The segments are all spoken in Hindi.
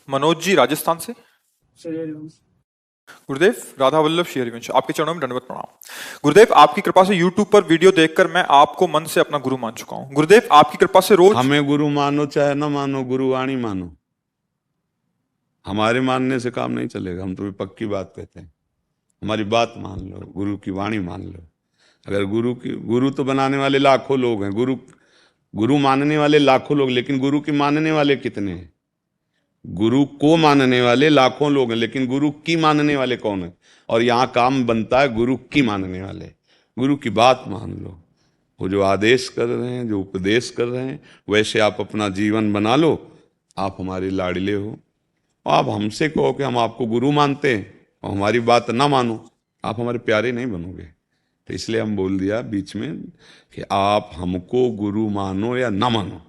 मनोज जी राजस्थान से। गुरुदेव, राधा वल्लभ श्री हरिवंश, आपके चरणों में दंडवत प्रणाम। गुरुदेव, आपकी कृपा से YouTube पर वीडियो देखकर मैं आपको मन से अपना गुरु मान चुका हूँ। गुरुदेव, आपकी कृपा से रोज हमें गुरु मानो चाहे न मानो, गुरु वाणी मानो। हमारे मानने से काम नहीं चलेगा, हम तो पक्की बात कहते हैं। हमारी बात मान लो, गुरु की वाणी मान लो। अगर गुरु तो बनाने वाले लाखों लोग हैं, गुरु मानने वाले लाखों लोग, लेकिन गुरु की मानने वाले कितने हैं? गुरु को मानने वाले लाखों लोग हैं, लेकिन गुरु की मानने वाले कौन है? और यहाँ काम बनता है गुरु की मानने वाले। गुरु की बात मान लो, वो जो आदेश कर रहे हैं, जो उपदेश कर रहे हैं, वैसे आप अपना जीवन बना लो। आप हमारे लाडले हो। आप हमसे कहो कि हम आपको गुरु मानते हैं और हमारी बात ना मानो, आप हमारे प्यारे नहीं बनोगे। तो इसलिए हम बोल दिया बीच में कि आप हमको गुरु मानो या ना मानो,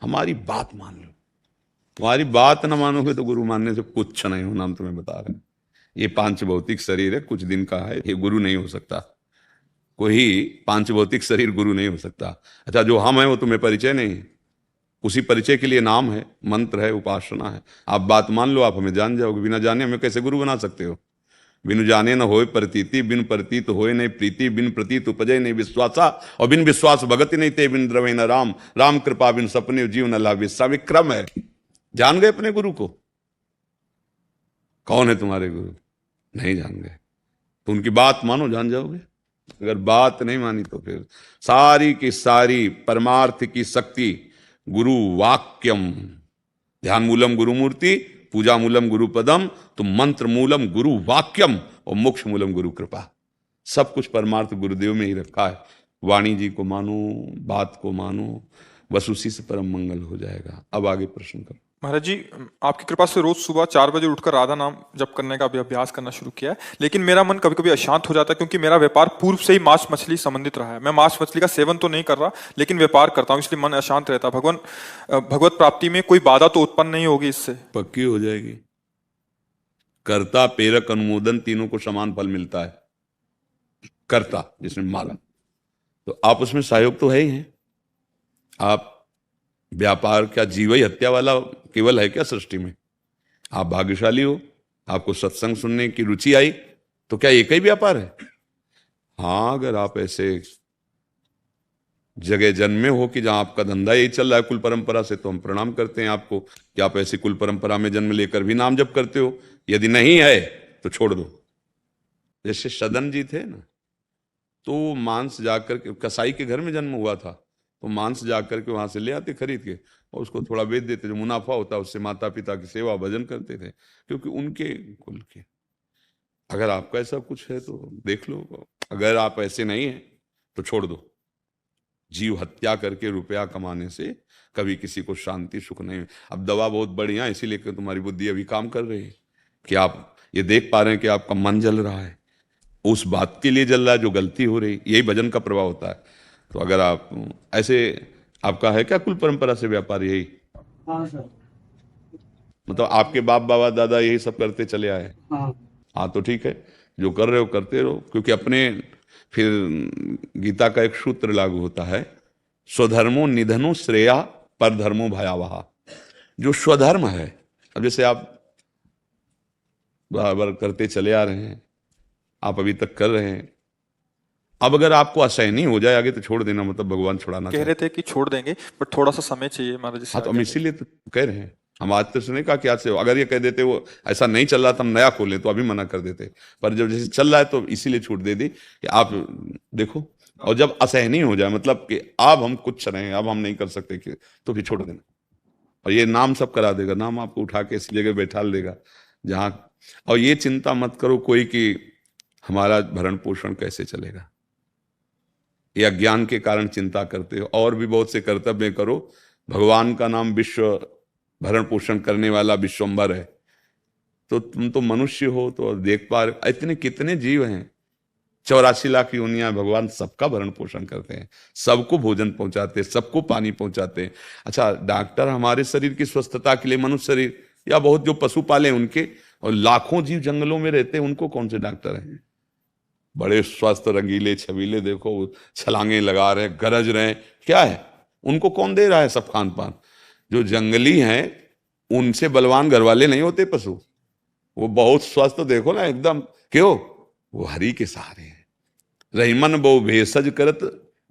हमारी बात मान लो। तुम्हारी बात ना मानोगे तो गुरु मानने से कुछ नहीं होना, हम तुम्हें बता रहे हैं। ये पांच भौतिक शरीर है, कुछ दिन का है, ये गुरु नहीं हो सकता। कोई पांच भौतिक शरीर गुरु नहीं हो सकता। अच्छा, जो हम हैं वो तुम्हें परिचय नहीं है, उसी परिचय के लिए नाम है, मंत्र है, उपासना है। आप बात मान लो, आप हमें जान जाओगे। बिना जाने हमें कैसे गुरु बना सकते हो? बिनु जाने न होए प्रतीति, बिन प्रतीत होए नहीं प्रीति, बिन प्रतीत उपजय नहीं विश्वासा, और बिन विश्वास भगति नहीं ते, बिन द्रवे न राम, राम कृपा बिन सपने जीव न लाभ। विक्रम है। जान गए अपने गुरु को? कौन है तुम्हारे गुरु? नहीं जान गए तो उनकी बात मानो, जान जाओगे। अगर बात नहीं मानी तो फिर सारी की सारी परमार्थ की शक्ति गुरु वाक्यम। ध्यान मूलम गुरु मूर्ति, पूजा मूलम गुरु पदम, तो मंत्र मूलम गुरु वाक्यम और मोक्ष मूलम गुरु कृपा। सब कुछ परमार्थ गुरुदेव में ही रखा है। वाणी जी को मानो, बात को मानो, बस उसी से परम मंगल हो जाएगा। अब आगे प्रश्न करो। महाराज जी, आपकी कृपा से रोज सुबह 4 बजे उठकर राधा नाम जप करने का भी अभ्यास करना शुरू किया है, लेकिन मेरा मन कभी कभी अशांत हो जाता है, क्योंकि मेरा व्यापार पूर्व से ही मांस मछली संबंधित रहा है। मैं मांस मछली का सेवन तो नहीं कर रहा, लेकिन व्यापार करता हूँ, इसलिए मन अशांत रहता है। भगवत प्राप्ति में कोई बाधा तो उत्पन्न नहीं होगी इससे? पक्की हो जाएगी। कर्ता, प्रेरक, अनुमोदन तीनों को समान फल मिलता है। कर्ता जिसमें माला, तो आप उसमें सहयोग तो है ही है। आप व्यापार क्या जीव ही हत्या वाला केवल है क्या सृष्टि में? आप भाग्यशाली हो, आपको सत्संग सुनने की रुचि आई, तो क्या एक ही व्यापार है? हाँ, अगर आप ऐसे जगह जन्मे हो कि जहां आपका धंधा यही चल रहा है कुल परंपरा से, तो हम प्रणाम करते हैं आपको कि आप ऐसी कुल परंपरा में जन्म लेकर भी नाम जप करते हो। यदि नहीं है तो छोड़ दो। जैसे सदन जी थे ना, तो मांस जाकर के, कसाई के घर में जन्म हुआ था, तो मांस जाकर के वहां से ले आते खरीद के, और उसको थोड़ा बेच देते, जो मुनाफा होता उससे माता पिता की सेवा भजन करते थे, क्योंकि उनके कुल के। अगर आपका ऐसा कुछ है तो देख लो, अगर आप ऐसे नहीं है तो छोड़ दो। जीव हत्या करके रुपया कमाने से कभी किसी को शांति सुख नहीं। अब दवा बहुत बढ़िया है, इसीलिए कि तुम्हारी बुद्धि अभी काम कर रही है कि आप ये देख पा रहे हैं कि आपका मन जल रहा है, उस बात के लिए जल रहा है जो गलती हो रही। यही भजन का प्रभाव होता है। तो अगर आप ऐसे, आपका है क्या कुल परंपरा से व्यापार? यही? हाँ सर। मतलब आपके बाप बाबा दादा यही सब करते चले आए? हाँ तो ठीक है, जो कर रहे हो करते रहो, क्योंकि अपने फिर गीता का एक सूत्र लागू होता है, स्वधर्मो निधनो श्रेया पर धर्मो भयावहा। जो स्वधर्म है, अब जैसे आप बराबर करते चले आ रहे हैं, आप अभी तक कर रहे हैं, अब अगर आपको असहनीय हो जाए आगे तो छोड़ देना, मतलब भगवान छुड़ाना कह रहे थे कि छोड़ देंगे, बट थोड़ा सा समय चाहिए महाराज जी। हाँ, तो हम इसीलिए तो कह रहे हैं। हम आज तक नहीं कहा कि आज से, अगर ये कह देते वो ऐसा नहीं चल रहा था हम नया खोलें तो अभी मना कर देते, पर जब जैसे चल रहा है तो इसीलिए छूट दे दी कि आप देखो। और जब असहनीय हो जाए, मतलब कि अब हम कुछ रहे हैं, अब हम नहीं कर सकते कि, तो फिर छोड़ देना। और ये नाम सब करा देगा, नाम आपको उठा के इस जगह बैठा देगा जहाँ। और ये चिंता मत करो कोई कि हमारा भरण पोषण कैसे चलेगा, ये अज्ञान के कारण चिंता करते हो। और भी बहुत से कर्तव्य करो। भगवान का नाम विश्व भरण पोषण करने वाला विश्वम्भर है, तो तुम तो मनुष्य हो, तो देख पा रहे इतने कितने जीव हैं, 84 लाख योनियां, भगवान सबका भरण पोषण करते हैं, सबको भोजन पहुंचाते हैं, सबको पानी पहुंचाते हैं। अच्छा, डॉक्टर हमारे शरीर की स्वस्थता के लिए, मनुष्य शरीर या बहुत जो पशु पाले उनके, और लाखों जीव जंगलों में रहते हैं, उनको कौन से डॉक्टर हैं? बड़े स्वस्थ रंगीले छबीले, देखो छलांगे लगा रहे, गरज रहे, क्या है? उनको कौन दे रहा है सब खान पान? जो जंगली हैं उनसे बलवान घर वाले नहीं होते पशु, वो बहुत स्वस्थ, देखो ना एकदम, क्यों? वो हरि के सहारे हैं। रहीमन बहु भेषज करत,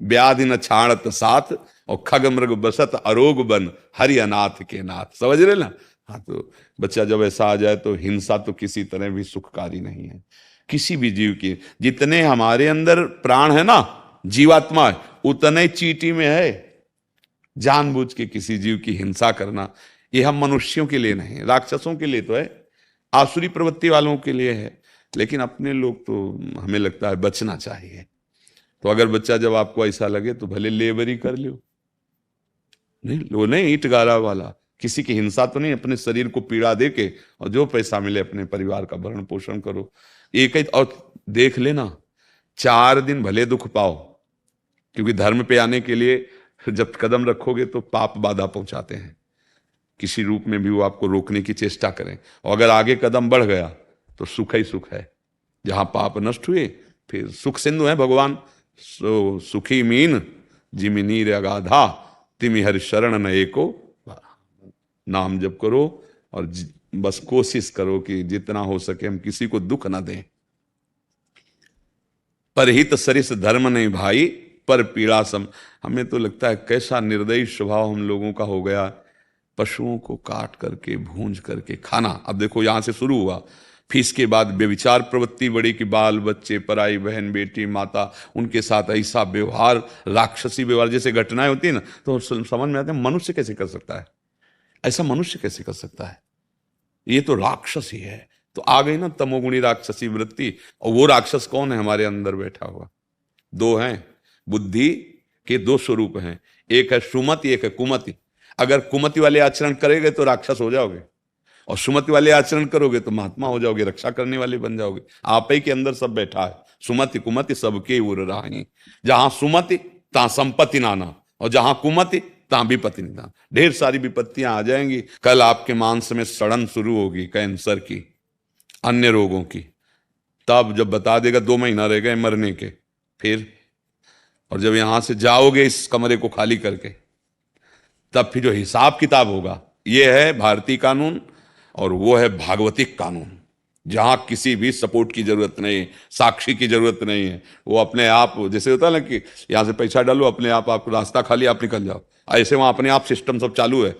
व्याधि न छाणत साथ, और खग मृग बसत अरोग बन, हरि अनाथ के नाथ। समझ रहे ना? हाँ, तो बच्चा जब ऐसा आ जाए तो हिंसा तो किसी तरह भी सुखकारी नहीं है किसी भी जीव की। जितने हमारे अंदर प्राण है ना, जीवात्मा है, उतने चींटी में है। जानबूझ के किसी जीव की हिंसा करना, ये हम मनुष्यों के लिए नहीं, राक्षसों के लिए तो है, आसुरी प्रवृत्ति वालों के लिए है, लेकिन अपने लोग तो हमें लगता है बचना चाहिए। तो अगर बच्चा जब आपको ऐसा लगे तो भले लेबरी कर लो, नहीं वो नहीं ईंट गारा वाला, किसी की हिंसा तो नहीं, अपने शरीर को पीड़ा दे के और जो पैसा मिले अपने परिवार का भरण पोषण करो। एक ही और देख लेना, 4 दिन भले दुख पाओ, क्योंकि धर्म पे आने के लिए जब कदम रखोगे तो पाप बाधा पहुंचाते हैं, किसी रूप में भी वो आपको रोकने की चेष्टा करें। और अगर आगे कदम बढ़ गया तो सुख ही सुख है। जहां पाप नष्ट हुए फिर सुख सिंधु है भगवान। सो सुखी मीन जिमि नीर अगाधा, तिमि हरि शरण न एको। नाम जप करो और बस कोशिश करो कि जितना हो सके हम किसी को दुख ना दें। परहित सरिस धर्म नहीं भाई, पर पीड़ा सम। हमें तो लगता है कैसा निर्दयी स्वभाव हम लोगों का हो गया, पशुओं को काट करके भूंज करके खाना। अब देखो यहां से शुरू हुआ, फिर इसके बाद व्यभिचार प्रवृत्ति बड़ी कि बाल बच्चे, पराई बहन, बेटी, माता, उनके साथ ऐसा व्यवहार, राक्षसी व्यवहार, जैसे घटनाएं होती है ना, तो समझ में आता है मनुष्य कैसे कर सकता है ऐसा, मनुष्य कैसे कर सकता है, ये तो राक्षस ही है। तो आ गई ना तमोगुणी राक्षसी वृत्ति। और वो राक्षस कौन है? हमारे अंदर बैठा हुआ। 2 हैं, बुद्धि के 2 स्वरूप हैं, एक है सुमति, एक है कुमति। अगर कुमति वाले आचरण करेंगे तो राक्षस हो जाओगे, और सुमति वाले आचरण करोगे तो महात्मा हो जाओगे, रक्षा करने वाले बन जाओगे। आप ही के अंदर सब बैठा है, सुमति कुमति सबके उर राही। जहां सुमति तहां संपत्ति नाना, और जहां कुमति तहां विपत्ति ना। ढेर सारी विपत्तियां आ जाएंगी। कल आपके मांस में सड़न शुरू होगी, कैंसर की, अन्य रोगों की। तब जब बता देगा 2 महीना रह गए मरने के, फिर और जब यहां से जाओगे इस कमरे को खाली करके, तब फिर जो हिसाब किताब होगा, ये है भारतीय कानून और वो है भागवतिक कानून, जहां किसी भी सपोर्ट की जरूरत नहीं, साक्षी की जरूरत नहीं है। वो अपने आप, जैसे होता है ना कि यहां से पैसा डालो, अपने आप रास्ता खाली, आप निकल जाओ, ऐसे वहां अपने आप सिस्टम सब चालू है।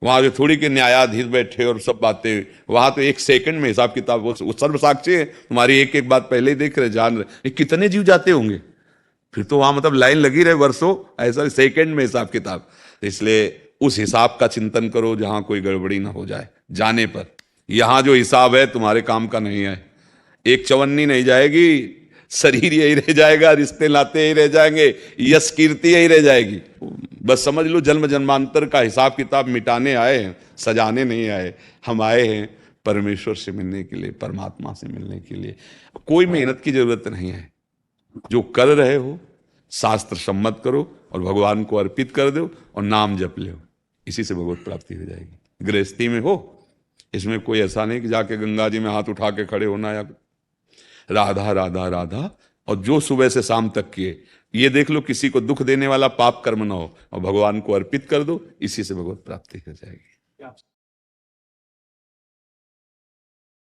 वहां जो थोड़ी के न्यायाधीश बैठे और सब बातें, वहां तो 1 सेकंड में हिसाब किताब, वो सर्व साक्षी है, तुम्हारी एक एक बात पहले ही देख रहे, जान रहे। कितने जीव जाते होंगे फिर तो वहां, मतलब लाइन लगी रहे वर्षों, ऐसा सेकंड में हिसाब किताब। इसलिए उस हिसाब का चिंतन करो जहां कोई गड़बड़ी ना हो जाए जाने पर। यहां जो हिसाब है तुम्हारे काम का नहीं है। एक चवन्नी नहीं जाएगी, शरीर यही रह जाएगा, रिश्ते नाते यही रह जाएंगे, यश कीर्ति यही रह जाएगी। बस समझ लो जन्म जन्मांतर का हिसाब किताब मिटाने आए हैं, सजाने नहीं आए। हम आए हैं परमेश्वर से मिलने के लिए, परमात्मा से मिलने के लिए। कोई मेहनत की जरूरत नहीं है, जो कर रहे हो शास्त्र सम्मत करो और भगवान को अर्पित कर दो और नाम जप लो, इसी से भगवत प्राप्ति हो जाएगी। गृहस्थी में हो, इसमें कोई ऐसा नहीं कि जाके गंगा जी में हाथ उठा के खड़े होना, या राधा राधा राधा, और जो सुबह से शाम तक किए, ये देख लो किसी को दुख देने वाला पाप कर्म ना हो, और भगवान को अर्पित कर दो, इसी से भगवत प्राप्ति हो जाएगी।